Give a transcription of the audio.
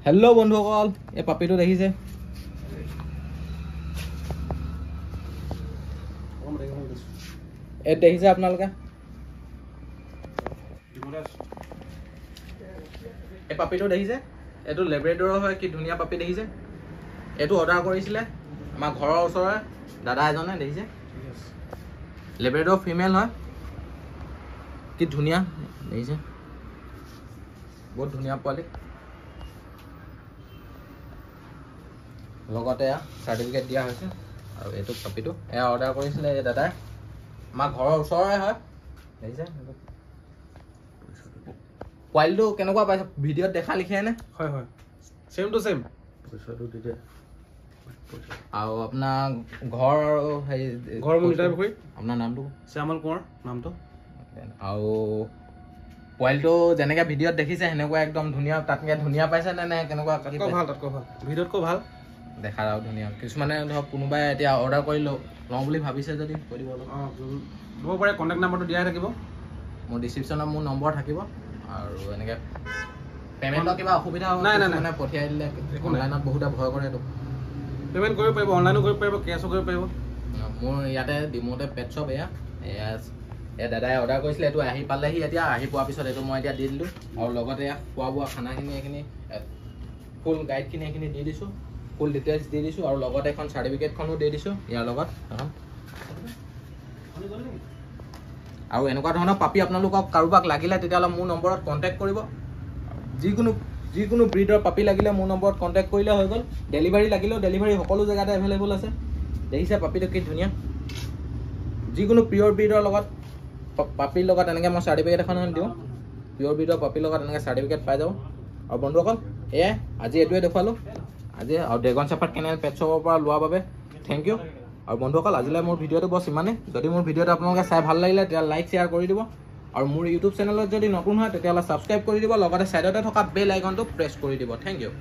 Hello' বন্ধুসকল, এই পাপিটো দেখিছে? এই দেখিছে আপোনালোকে? এই পাপিটো দেখিছে? এইটো লেব্ৰেডৰৰ হয়, কি ধুনীয়া পাপি দেখিছে? এইটো অৰ্ডাৰ কৰিছিলে আমাৰ ঘৰৰ ওচৰৰে দাদা এজনে, দেখিছে? লেব্ৰেডৰ ফিমেল হয়, কি ধুনীয়া দেখিছে? বহুত ধুনীয়া পোৱালি। লগতে চাৰ্টিফিকেট দিয়া হৈছে। আৰু এইটো পাপিটো এয়া অৰ্ডাৰ কৰিছিলে এই দাদাই, আমাৰ ঘৰৰ ওচৰৰে হয়, দেখিছে? পোৱালিটো কেনেকুৱা পাইছে? ভিডিঅ'ত দেখা লিখিয়াই নে? হয় হয়, চেম টু চেম। আৰু আপোনাৰ ঘৰ হেৰি ঘৰ মনিটাৰ পুখুৰী। আপোনাৰ নামটো? শ্যামল কোঁৱৰ নামটো। আৰু পোৱালিটো যেনেকৈ ভিডিঅ'ত দেখিছে সেনেকুৱা একদম ধুনীয়া, তাতকৈ ধুনীয়া পাইছে নে কেনেকুৱা? তাতকৈ ভাল, তাতকৈ ভাল, ভিডিঅ'তকৈ ভাল দেখাত আৰু ধুনীয়া। কিছুমানে ধৰক কোনোবাই এতিয়া অৰ্ডাৰ কৰি লওঁ বুলি ভাবিছে যদি কৈ দিব। ল'ব পাৰে, কণ্টেক্ট নাম্বাৰটো দিয়াই থাকিব। মোৰ ডিছক্ৰিপশ্যনত মোৰ নম্বৰ থাকিব। আৰু এনেকৈ পে'মেণ্টৰ কিবা অসুবিধা নাই মানে পঠিয়াই দিলে অনলাইনত বহুতে ভয় কৰে। এইটো পে'মেণ্ট কৰিব পাৰিব, অনলাইনো কৰিব পাৰিব, কেছো কৰিব পাৰিব। মোৰ ইয়াতে ডিমৌতে পেট শ্বপ এয়া দাদাই অৰ্ডাৰ কৰিছিলে, এইটো আহি পালেহি। এতিয়া আহি পোৱাৰ পিছত এইটো মই এতিয়া দি দিলোঁ। আৰু লগতে খোৱা বোৱা খানাখিনি এইখিনি ফুল গাইডখিনি এইখিনি দি দিছোঁ, ফুল ডিটেইলছ দি দিছোঁ। আৰু লগতে এখন চাৰ্টিফিকেটখনো দি দিছোঁ ইয়াৰ লগত এখন। আৰু এনেকুৱা ধৰণৰ পাপি আপোনালোকক কাৰোবাক লাগিলে তেতিয়াহ'লে মোৰ নম্বৰত কণ্টেক্ট কৰিব। যিকোনো ব্ৰিডৰ পাপি লাগিলে মোৰ নম্বৰত কণ্টেক্ট কৰিলে হৈ গ'ল। ডেলিভাৰী লাগিলেও ডেলিভাৰী সকলো জেগাতে এভেইলেবল আছে। দেখিছে পাপিটো কি ধুনীয়া? যিকোনো পিয়'ৰ ব্ৰিডৰ লগত পাপিৰ লগত এনেকৈ মই চাৰ্টিফিকেট এখন দিওঁ। পিয়'ৰ ব্ৰিডৰ পাপিৰ লগত এনেকৈ চাৰ্টিফিকেট পাই যাওঁ। আৰু বন্ধুসকল এয়াই আজি এইটোৱে দেখুৱালোঁ আজি। আৰু ড্ৰেগন শ্বেফাৰ্ড কেনেল পেট শ্বপৰ পৰা লোৱাৰ বাবে থেংক ইউ। আৰু বন্ধুসকল আজিলৈ মোৰ ভিডিঅ'টো বছ ইমানেই। যদি মোৰ ভিডিঅ'টো আপোনালোকে চাই ভাল লাগিলে তেতিয়া লাইক শ্বেয়াৰ কৰি দিব। আৰু মোৰ ইউটিউব চেনেলত যদি নতুন হয় তেতিয়াহ'লে ছাবস্ক্ৰাইব কৰি দিব। লগতে ছাইডতে থকা বেল আইকনটো প্ৰেছ কৰি দিব। Thank U.